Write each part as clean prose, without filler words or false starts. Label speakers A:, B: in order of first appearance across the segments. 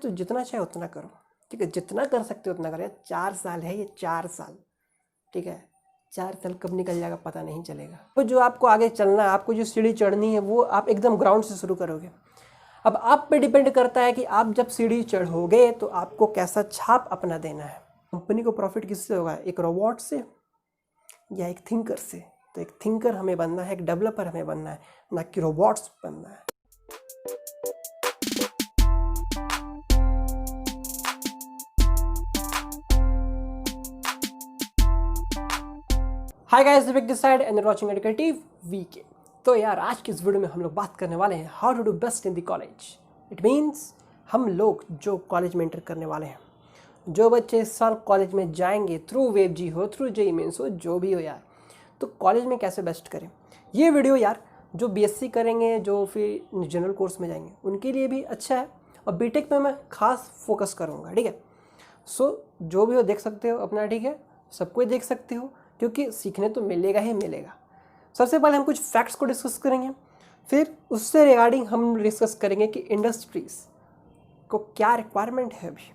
A: तो जितना चाहे उतना करो, ठीक है, जितना कर सकते हो उतना करो। 4 साल है ये, 4 साल, ठीक है, 4 साल कब निकल जाएगा पता नहीं चलेगा। तो जो आपको आगे चलना है, आपको जो सीढ़ी चढ़नी है वो आप एकदम ग्राउंड से शुरू करोगे। अब आप पे डिपेंड करता है कि आप जब सीढ़ी चढ़ोगे तो आपको कैसा छाप अपना देना है। कंपनी को प्रॉफिट किससे होगा, एक रोबोट से या एक थिंकर से? तो एक थिंकर हमें बनना है, एक डेवलपर हमें बनना है, ना कि रोबोट्स बनना है। Hi guys, Divya this side and watching educative VK. तो यार आज की इस वीडियो में हम लोग बात करने वाले हैं how to do best in the college. It means हम लोग जो कॉलेज में एंटर करने वाले हैं, जो बच्चे इस साल कॉलेज में जाएंगे, थ्रू वेब जी हो, थ्रू जेईई मेंस हो, जो भी हो यार, तो कॉलेज में कैसे बेस्ट करें। ये वीडियो यार जो बीएससी करेंगे, जो फिर जनरल कोर्स में जाएंगे, उनके लिए भी अच्छा है, और बीटेक में मैं खास फोकस करूँगा, ठीक है। सो जो भी हो देख सकते हो अपना, ठीक है, सबको देख सकते हो, क्योंकि सीखने तो मिलेगा ही मिलेगा। सबसे पहले हम कुछ फैक्ट्स को डिस्कस करेंगे, फिर उससे रिगार्डिंग हम डिस्कस करेंगे कि इंडस्ट्रीज़ को क्या रिक्वायरमेंट है, अभी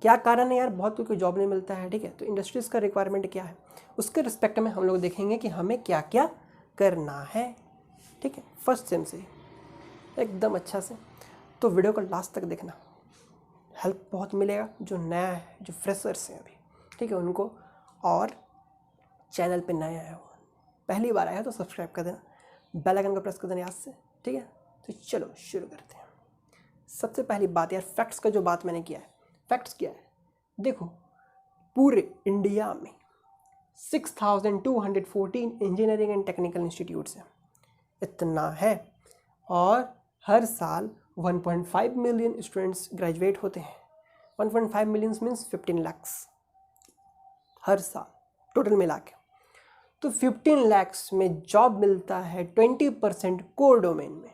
A: क्या कारण है यार बहुत कोई जॉब नहीं मिलता है, ठीक है। तो इंडस्ट्रीज़ का रिक्वायरमेंट क्या है, उसके रिस्पेक्ट में हम लोग देखेंगे कि हमें क्या क्या करना है, ठीक है, फर्स्ट सेम से एकदम अच्छा से। तो वीडियो को लास्ट तक देखना, हेल्प बहुत मिलेगा जो नया है, जो फ्रेशर्स हैं अभी, ठीक है, उनको। और चैनल पे नया है, पहली बार आया तो सब्सक्राइब कर देना, बेल आइकन को प्रेस कर देना याद से, ठीक है। तो चलो शुरू करते हैं। सबसे पहली बात यार, फैक्ट्स का जो बात मैंने किया है, फैक्ट्स क्या है, देखो पूरे इंडिया में 6214 इंजीनियरिंग एंड टेक्निकल इंस्टीट्यूट्स हैं, इतना है। और हर साल 1.5 मिलियन स्टूडेंट्स ग्रेजुएट होते हैं। 1.5 मिलियन मीन्स 15 lakhs हर साल टोटल मिला के। तो 15 lakhs में जॉब मिलता है 20% कोर डोमेन में।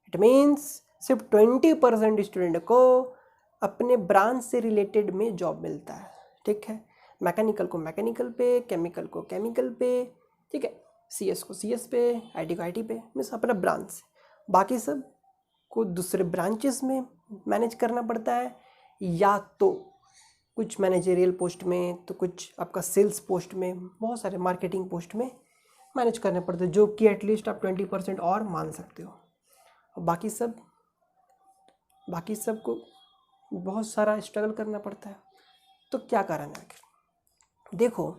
A: इट मीन्स सिर्फ 20% स्टूडेंट को अपने ब्रांच से रिलेटेड में जॉब मिलता है, ठीक है। मैकेनिकल को मैकेनिकल पे, केमिकल को केमिकल पे, ठीक है, सीएस को सीएस पे, आईटी को आईटी पे, मीन्स अपना ब्रांच से। बाकी सब को दूसरे ब्रांचेस में मैनेज करना पड़ता है, या तो कुछ मैनेजरियल पोस्ट में, तो कुछ आपका सेल्स पोस्ट में, बहुत सारे मार्केटिंग पोस्ट में मैनेज करने पड़ते हैं, जो कि एटलीस्ट आप 20% और मान सकते हो। और बाकी सब को बहुत सारा स्ट्रगल करना पड़ता है। तो क्या कारण है आखिर, देखो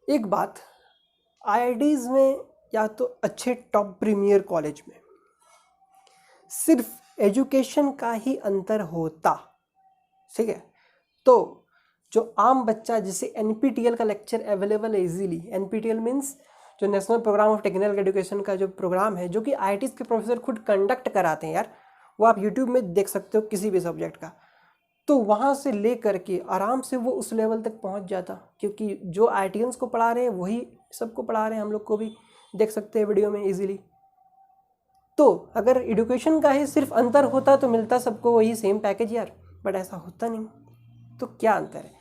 A: एक बात, आईआईटीज़ में या तो अच्छे टॉप प्रीमियर कॉलेज में सिर्फ एजुकेशन का ही अंतर होता, ठीक है, तो जो आम बच्चा, जिसे एनपीटीईएल का लेक्चर अवेलेबल है इजीली, एनपीटीईएल मीन्स जो national programme of technical education का जो प्रोग्राम है, जो कि आईआईटीज़ के प्रोफेसर खुद कंडक्ट कराते हैं यार, वो आप यूट्यूब में देख सकते हो किसी भी सब्जेक्ट का। तो वहाँ से ले करके आराम से वो उस लेवल तक पहुँच जाता, क्योंकि जो आईआईटीएंस को पढ़ा रहे हैं वही सबको पढ़ा रहे हैं, हम लोग को भी देख सकते हैं वीडियो में ईजिली। तो अगर एजुकेशन का ही सिर्फ अंतर होता तो मिलता सबको वही सेम पैकेज यार, बट ऐसा होता नहीं। तो क्या अंतर है,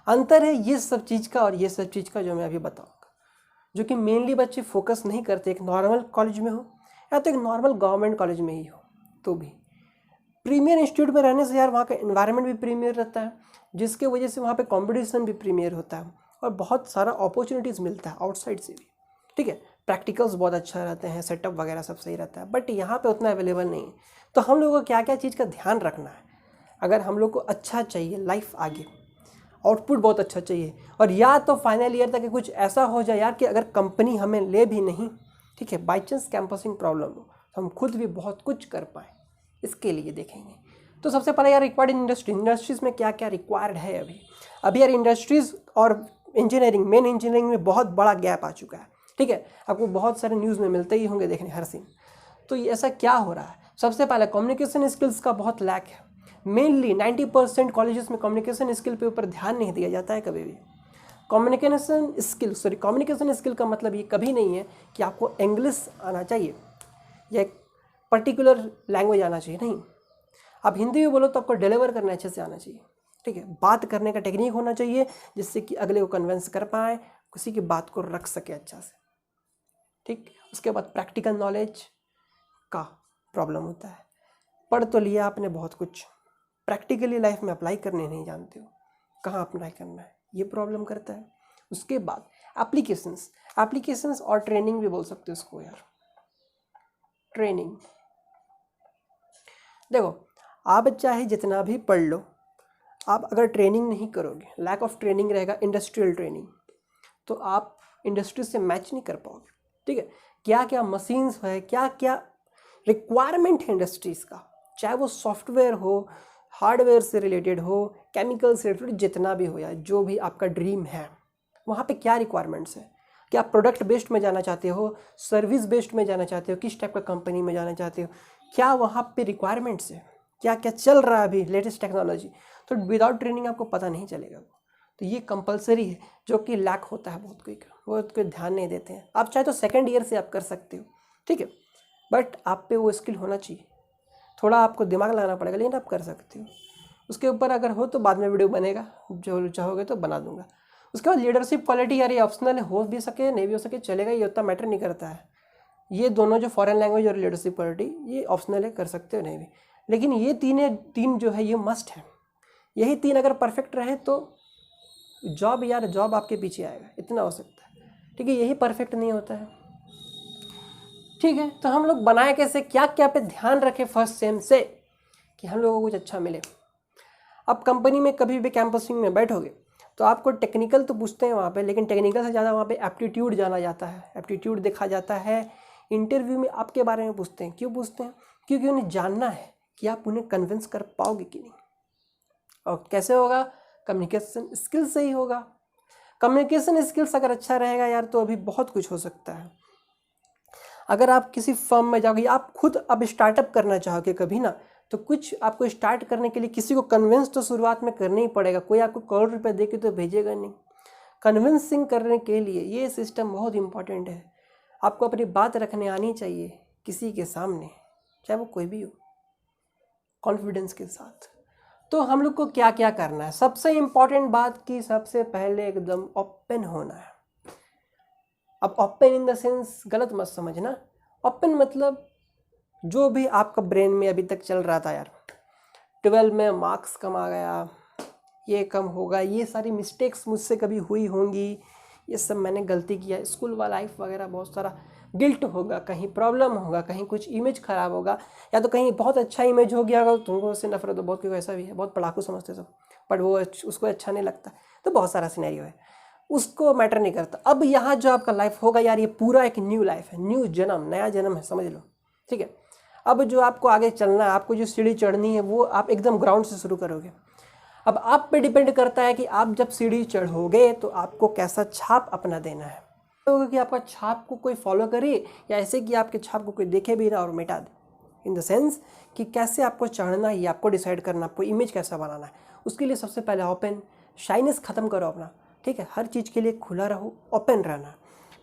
A: अंतर है ये सब चीज़ का और ये सब चीज़ का, जो मैं अभी बताऊंगा, जो कि मेनली बच्चे फोकस नहीं करते। एक नॉर्मल कॉलेज में हो या तो एक नॉर्मल गवर्नमेंट कॉलेज में ही हो, तो भी प्रीमियर इंस्टीट्यूट में रहने से यार वहाँ का एनवायरनमेंट भी प्रीमियर रहता है, जिसके वजह से वहाँ पे कंपटीशन भी प्रीमियर होता है, और बहुत सारा अपॉर्चुनिटीज़ मिलता है आउटसाइड से भी, ठीक है। प्रैक्टिकल्स बहुत अच्छा रहते हैं, सेटअप वगैरह सब सही रहता है, बट यहाँ पे उतना अवेलेबल नहीं है। तो हम लोगों को क्या क्या चीज़ का ध्यान रखना है, अगर हम लोग को अच्छा चाहिए लाइफ आगे, आउटपुट बहुत अच्छा चाहिए, और या तो फाइनल ईयर तक कुछ ऐसा हो जाए यार कि अगर कंपनी हमें ले भी नहीं, ठीक है, बाई चांस कैंपसिंग प्रॉब्लम हो, तो हम खुद भी बहुत कुछ कर पाएँ, इसके लिए देखेंगे। तो सबसे पहले यार रिक्वायर्ड इंडस्ट्रीज़ में क्या क्या रिक्वायर्ड है अभी यार इंडस्ट्रीज़ और इंजीनियरिंग, मेन इंजीनियरिंग में बहुत बड़ा गैप आ चुका है, ठीक है। आपको बहुत सारे न्यूज़ में मिलते ही होंगे देखने हर सीन। तो ये ऐसा क्या हो रहा है, सबसे पहले कम्युनिकेशन स्किल्स का बहुत लैक है। मेनली 90% कॉलेजेस में कम्युनिकेशन स्किल पे ऊपर ध्यान नहीं दिया जाता है कभी भी। कम्युनिकेशन स्किल का मतलब ये कभी नहीं है कि आपको इंग्लिश आना चाहिए या एक पर्टिकुलर लैंग्वेज आना चाहिए, नहीं। आप हिंदी में बोलो तो आपको डिलीवर करना अच्छे से आना चाहिए, ठीक है। बात करने का टेक्निक होना चाहिए, जिससे कि अगले को कन्विंस कर पाए, किसी की बात को रख सके अच्छा से, ठीक। उसके बाद प्रैक्टिकल नॉलेज का प्रॉब्लम होता है। पढ़ तो लिया आपने बहुत कुछ, प्रैक्टिकली लाइफ में अप्लाई करने नहीं जानते हो, कहाँ अप्लाई करना है, ये प्रॉब्लम करता है। उसके बाद एप्लीकेशंस और ट्रेनिंग भी बोल सकते हो उसको यार। ट्रेनिंग देखो, आप चाहे जितना भी पढ़ लो, आप अगर ट्रेनिंग नहीं करोगे, लैक ऑफ ट्रेनिंग रहेगा, इंडस्ट्रियल ट्रेनिंग, तो आप इंडस्ट्री से मैच नहीं कर पाओगे। ठीक है, क्या क्या मशीन्स है, क्या क्या रिक्वायरमेंट है इंडस्ट्रीज़ का, चाहे वो सॉफ्टवेयर हो, हार्डवेयर से रिलेटेड हो, केमिकल से रिलेटेड, जितना भी हो या जो भी आपका ड्रीम है, वहाँ पे क्या रिक्वायरमेंट्स है। क्या आप प्रोडक्ट बेस्ड में जाना चाहते हो, सर्विस बेस्ड में जाना चाहते हो, किस टाइप का कंपनी में जाना चाहते हो, क्या वहाँ पे रिक्वायरमेंट्स है, क्या क्या चल रहा है अभी लेटेस्ट टेक्नोलॉजी, तो विदाउट ट्रेनिंग आपको पता नहीं चलेगा। तो ये कंपलसरी है, जो कि लैक होता है बहुत कोई ध्यान नहीं देते हैं। आप चाहे तो सेकंड ईयर से आप कर सकते हो, ठीक है, बट आप पे वो स्किल होना चाहिए, थोड़ा आपको दिमाग लगाना पड़ेगा, लेकिन आप कर सकते हो। उसके ऊपर अगर हो तो बाद में वीडियो बनेगा, जो चाहोगे तो बना दूंगा। उसके बाद लीडरशिप क्वालिटी यार, ये ऑप्शनल है, हो भी सके नहीं भी हो सके चलेगा, ये उतना मैटर नहीं करता है। ये दोनों जो फॉरेन लैंग्वेज और लीडरशिप क्वालिटी, ये ऑप्शनल है, कर सकते हो नहीं भी, लेकिन ये तीन जो है ये मस्ट है। यही तीन अगर परफेक्ट रहे तो जॉब यार, जॉब आपके पीछे आएगा, इतना हो सकता है। ठीक है, यही परफेक्ट नहीं होता है। ठीक है, तो हम लोग बनाए कैसे, क्या क्या पे ध्यान रखें फर्स्ट सेम से कि हम लोगों को कुछ अच्छा मिले। अब कंपनी में कभी भी कैंपसिंग में बैठोगे तो आपको टेक्निकल तो पूछते हैं वहाँ पे, लेकिन टेक्निकल से ज़्यादा वहाँ पे एप्टीट्यूड जाना जाता है, एप्टीट्यूड देखा जाता है। इंटरव्यू में आपके बारे में पूछते हैं, क्यों पूछते हैं, क्योंकि उन्हें जानना है कि आप उन्हें कन्विंस कर पाओगे कि नहीं। और कैसे होगा, कम्युनिकेशन स्किल से ही होगा। कम्युनिकेशन स्किल्स अगर अच्छा रहेगा यार, तो अभी बहुत कुछ हो सकता है। अगर आप किसी फर्म में जाओगे, आप खुद अब स्टार्टअप करना चाहोगे कभी ना, तो कुछ आपको स्टार्ट करने के लिए किसी को कन्विंस तो शुरुआत में करना ही पड़ेगा। कोई आपको करोड़ रुपए दे के तो भेजेगा नहीं। कन्विंसिंग करने के लिए ये सिस्टम बहुत इंपॉर्टेंट है। आपको अपनी बात रखने आनी चाहिए किसी के सामने, चाहे वो कोई भी हो, कॉन्फिडेंस के साथ। तो हम लोग को क्या क्या करना है, सबसे इंपॉर्टेंट बात की सबसे पहले एकदम ओपन होना है। अब ओपन इन द सेंस गलत मत समझना, ओपन मतलब जो भी आपका ब्रेन में अभी तक चल रहा था यार, 12 में मार्क्स कम आ गया, ये कम होगा, ये सारी मिस्टेक्स मुझसे कभी हुई होंगी, ये सब मैंने गलती किया, स्कूल वाला लाइफ वगैरह, बहुत सारा गिल्ट होगा, कहीं प्रॉब्लम होगा, कहीं कुछ इमेज खराब होगा, या तो कहीं बहुत अच्छा इमेज हो गया होगा, तुमको उससे नफरत हो, बहुत कोई ऐसा भी है, बहुत पढ़ाकू समझते सब, बट वो उसको अच्छा नहीं लगता, तो बहुत सारा सिनेरियो है, उसको मैटर नहीं करता। अब यहाँ जो आपका लाइफ होगा यार, ये पूरा एक न्यू लाइफ है, न्यू जन्म, नया जन्म है, समझ लो। ठीक है, अब जो आपको आगे चलना है, आपको जो सीढ़ी चढ़नी है, वो आप एकदम ग्राउंड से शुरू करोगे। अब आप पे डिपेंड करता है कि आप जब सीढ़ी चढ़ोगे तो आपको कैसा छाप अपना देना है, कि आपका छाप को कोई फॉलो करे, या ऐसे कि आपके छाप को कोई देखे भी ना और मिटा दे। इन द सेंस कि कैसे आपको चढ़ना है, ये आपको डिसाइड करना, आपको इमेज कैसा बनाना है। उसके लिए सबसे पहले ओपन, शाइनेस ख़त्म करो अपना। ठीक है, हर चीज़ के लिए खुला रहो, ओपन रहना।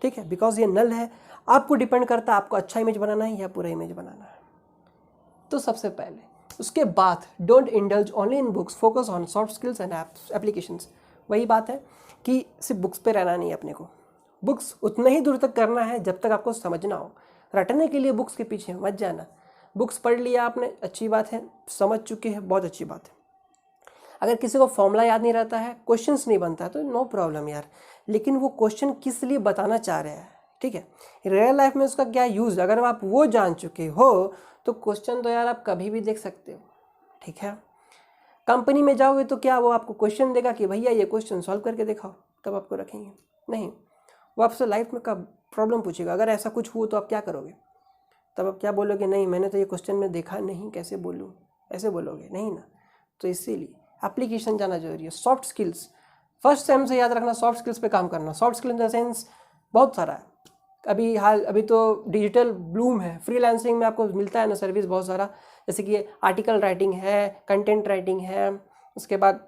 A: ठीक है, बिकॉज ये नल है, आपको डिपेंड करता है आपको अच्छा इमेज बनाना है या पूरा इमेज बनाना है। तो सबसे पहले, उसके बाद don't indulge only in books, focus on soft skills and applications. वही बात है कि सिर्फ बुक्स पे रहना नहीं है, अपने को बुक्स उतने ही दूर तक करना है जब तक आपको समझना हो। रटने के लिए बुक्स के पीछे मत जाना। बुक्स पढ़ लिया आपने, अच्छी बात है, समझ चुके हैं, बहुत अच्छी बात है। अगर किसी को फॉर्मूला याद नहीं रहता है, क्वेश्चंस नहीं बनता है, तो नो प्रॉब्लम यार, लेकिन वो क्वेश्चन किस लिए बताना चाह रहे हैं, ठीक है, रियल लाइफ में उसका क्या यूज़, अगर आप वो जान चुके हो तो क्वेश्चन तो यार आप कभी भी देख सकते हो। ठीक है, कंपनी में जाओगे तो क्या वो आपको क्वेश्चन देगा कि भैया ये क्वेश्चन सॉल्व करके दिखाओ, तब आपको रखेंगे? नहीं, वो आपसे लाइफ में का प्रॉब्लम पूछेगा। अगर ऐसा कुछ हो तो आप क्या करोगे? तब आप क्या बोलोगे? नहीं, मैंने तो ये क्वेश्चन में देखा नहीं, कैसे बोलूँ, ऐसे बोलोगे नहीं ना। तो इसीलिए एप्लीकेशन जाना जरूरी है। सॉफ्ट स्किल्स फर्स्ट सेम से याद रखना, सॉफ्ट स्किल्स पे काम करना। Soft skill in the sense बहुत सारा है, अभी तो डिजिटल ब्लूम है, फ्रीलांसिंग में आपको मिलता है ना सर्विस बहुत सारा, जैसे कि आर्टिकल राइटिंग है, कंटेंट राइटिंग है, उसके बाद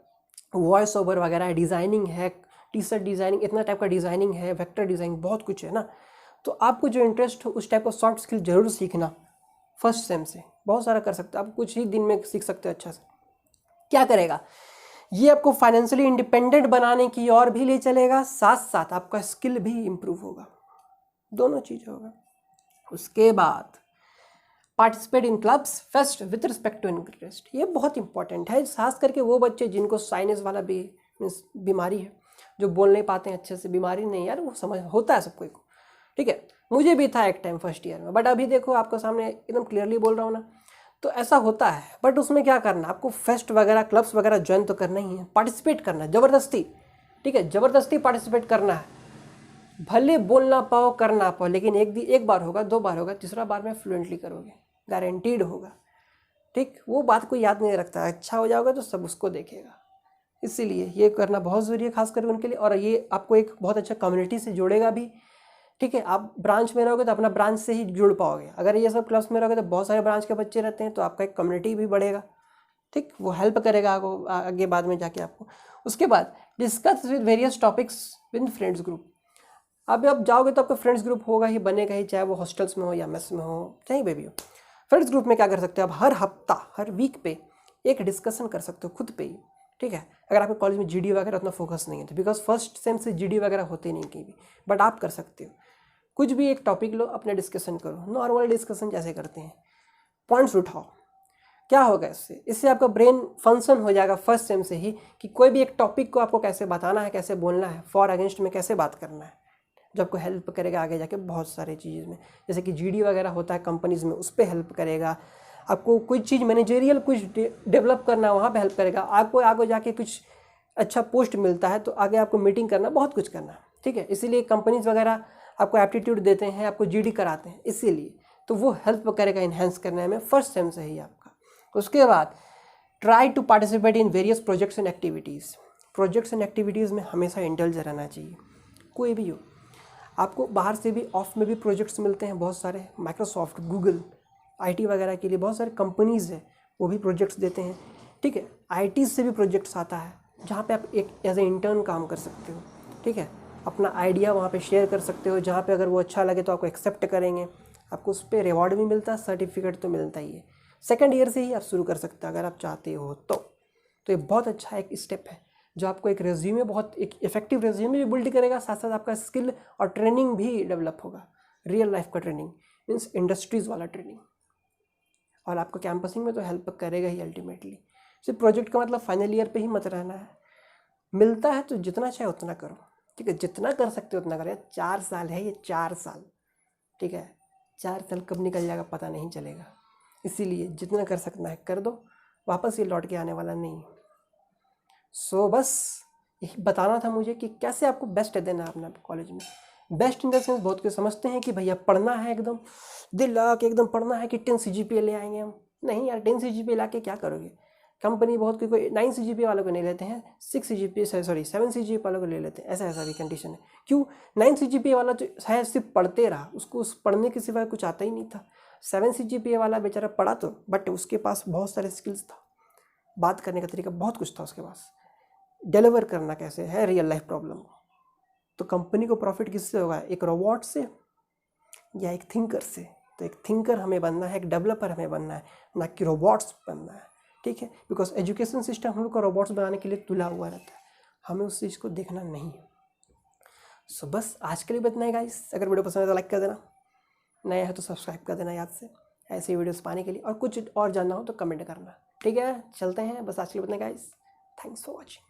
A: वॉइस ओवर वगैरह है, डिज़ाइनिंग है, टी शर्ट डिज़ाइनिंग, इतना टाइप का डिज़ाइनिंग है, वेक्टर डिज़ाइनिंग, बहुत कुछ है ना। तो आपको जो इंटरेस्ट हो उस टाइप का सॉफ्ट स्किल जरूर सीखना। फर्स्ट सेम से बहुत सारा कर सकते हो आप, कुछ ही दिन में सीख सकते हो अच्छा से। क्या करेगा ये? आपको फाइनेंशियली इंडिपेंडेंट बनाने की ओर भी ले चलेगा, साथ साथ आपका स्किल भी इम्प्रूव होगा, दोनों चीज़ होगा। उसके बाद participate in clubs fest with respect to interest. ये बहुत इंपॉर्टेंट है, खास करके वो बच्चे जिनको साइनस वाला भी मीन्स बीमारी है, जो बोल नहीं पाते हैं अच्छे से। बीमारी नहीं यार, वो समझ होता है सबको को, ठीक है। मुझे भी था एक टाइम फर्स्ट ईयर में, बट अभी देखो आपको सामने एकदम क्लियरली बोल रहा हूँ ना, तो ऐसा होता है। बट उसमें क्या करना, आपको फेस्ट वगैरह क्लब्स वगैरह ज्वाइन तो करना ही है, पार्टिसिपेट करना है ज़बरदस्ती, ठीक है, ज़बरदस्ती पार्टिसिपेट करना है। भले बोल ना पाओ कर ना पाओ, लेकिन एक बार होगा, 2 बार होगा, तीसरा बार में फ्लुएंटली करोगे, गारंटीड होगा, ठीक। वो बात कोई याद नहीं रखता, अच्छा हो जाओगे तो सब उसको देखेगा। इसीलिए ये करना बहुत ज़रूरी है खास करके उनके लिए, और ये आपको एक बहुत अच्छा कम्युनिटी से जोड़ेगा भी, ठीक है। आप ब्रांच में रहोगे तो अपना ब्रांच से ही जुड़ पाओगे। अगर ये सब क्लब्स में रहोगे तो बहुत सारे ब्रांच के बच्चे रहते हैं, तो आपका एक कम्युनिटी भी बढ़ेगा, ठीक। वो हेल्प करेगा आपको आगे बाद में जाके आपको। उसके बाद discuss with various topics with friends group. अब आप जाओगे तो आपका फ्रेंड्स ग्रुप होगा ही, बनेगा ही, चाहे वो हॉस्टल्स में हो या मेस में हो, कहीं पे भी हो। फ्रेंड्स ग्रुप में क्या कर सकते हो आप, हर हफ्ता हर वीक पे एक डिस्कशन कर सकते हो खुद पे ही, ठीक है। अगर आपके कॉलेज में जीडी वगैरह उतना फोकस नहीं है तो, बिकॉज फर्स्ट सेम से जीडी वगैरह होते नहीं कहीं भी, बट आप कर सकते हो। कुछ भी एक टॉपिक लो, अपने डिस्कशन करो, नॉर्मल डिस्कशन जैसे करते हैं, पॉइंट्स उठाओ। क्या होगा इससे आपका ब्रेन फंक्शन हो जाएगा फर्स्ट सेम से ही, कि कोई भी एक टॉपिक को आपको कैसे बताना है, कैसे बोलना है, फॉर अगेंस्ट में कैसे बात करना है, जो आपको हेल्प करेगा आगे जाके बहुत सारे चीज़ में। जैसे कि जीडी वगैरह होता है कंपनीज़ में, उस पर हेल्प करेगा। आपको कोई चीज़ मैनेजरियल कुछ डेवलप करना, वहाँ पे हेल्प करेगा। आपको आगे जाके कुछ अच्छा पोस्ट मिलता है तो आगे आपको मीटिंग करना, बहुत कुछ करना, ठीक है। इसीलिए कंपनीज वगैरह आपको एप्टीट्यूड देते हैं, आपको जीडी कराते हैं, इसीलिए तो वो हेल्प करेगा इन्हेंस करने में फर्स्ट सेम से ही आपका। उसके बाद try to participate in various projects and activities. Projects and activities में हमेशा इंटेलिजेंट रहना चाहिए, कोई भी हो। आपको बाहर से भी ऑफ में भी प्रोजेक्ट्स मिलते हैं बहुत सारे, माइक्रोसॉफ्ट, गूगल, आईटी वगैरह के लिए बहुत सारे कंपनीज़ है, वो भी प्रोजेक्ट्स देते हैं, ठीक है। आईटी से भी प्रोजेक्ट्स आता है, जहाँ पे आप एक एज ए इंटर्न काम कर सकते हो, ठीक है। अपना आइडिया वहाँ पे शेयर कर सकते हो, जहाँ पे अगर वो अच्छा लगे तो आपको एक्सेप्ट करेंगे, आपको उस पर रिवॉर्ड भी मिलता है, सर्टिफिकेट तो मिलता ही है। सेकेंड ईयर से ही आप शुरू कर सकते हो अगर आप चाहते हो तो ये बहुत अच्छा एक स्टेप है, जो आपको एक रेज्यूमे, बहुत एक इफेक्टिव रेज्यूमे भी बिल्ड करेगा, साथ साथ आपका स्किल और ट्रेनिंग भी डेवलप होगा। रियल लाइफ का ट्रेनिंग मीन्स इंडस्ट्रीज़ वाला ट्रेनिंग, और आपको कैंपसिंग में तो हेल्प करेगा ही अल्टीमेटली। सिर्फ प्रोजेक्ट का मतलब फाइनल ईयर पे ही मत रहना है, मिलता है तो जितना चाहे उतना करो, ठीक है। जितना कर सकते हो उतना करो। 4 साल है ये, 4 साल, ठीक है। 4 साल कब निकल जाएगा पता नहीं चलेगा, इसीलिए जितना कर सकना है कर दो, वापस ये लौट के आने वाला नहीं। सो बस यही बताना था मुझे कि कैसे आपको बेस्ट देना है अपना कॉलेज में। बेस्ट इन द सेंस बहुत कुछ समझते हैं कि भैया पढ़ना है, एकदम दिल लगा के एकदम पढ़ना है कि 10 CGPA ले आएंगे हम। नहीं यार, 10 CGPA ला के क्या करोगे। कंपनी बहुत कोई 9 CGPA वालों को नहीं लेते हैं, 6 CGPA 7 CGPA वालों को ले लेते हैं। ऐसा भी कंडीशन है। क्यों? 9 CGPA वाला जो है सिर्फ पढ़ते रहा, उसको उस पढ़ने के सिवाय कुछ आता ही नहीं था। 7 CGPA वाला बेचारा पढ़ा तो, बट उसके पास बहुत सारे स्किल्स था, बात करने का तरीका बहुत कुछ था उसके पास, डिलीवर करना कैसे है रियल लाइफ प्रॉब्लम को। तो कंपनी को प्रॉफिट किससे होगा, एक रोबोट से या एक थिंकर से। तो एक थिंकर हमें बनना है, एक डेवलपर हमें बनना है, ना कि रोबोट्स बनना है, ठीक है। बिकॉज एजुकेशन सिस्टम हम लोग का रोबोट्स बनाने के लिए तुला हुआ रहता है, हमें उस चीज़ को देखना नहीं है। सो बस आज के लिए इतना ही गाइस। अगर वीडियो पसंद है तो लाइक कर देना, नया है तो सब्सक्राइब कर देना याद से, ऐसे वीडियोस पाने के लिए। और कुछ और जानना हो तो कमेंट करना, ठीक है। चलते हैं, बस आज के लिए इतना गाइस। Thanks for watching.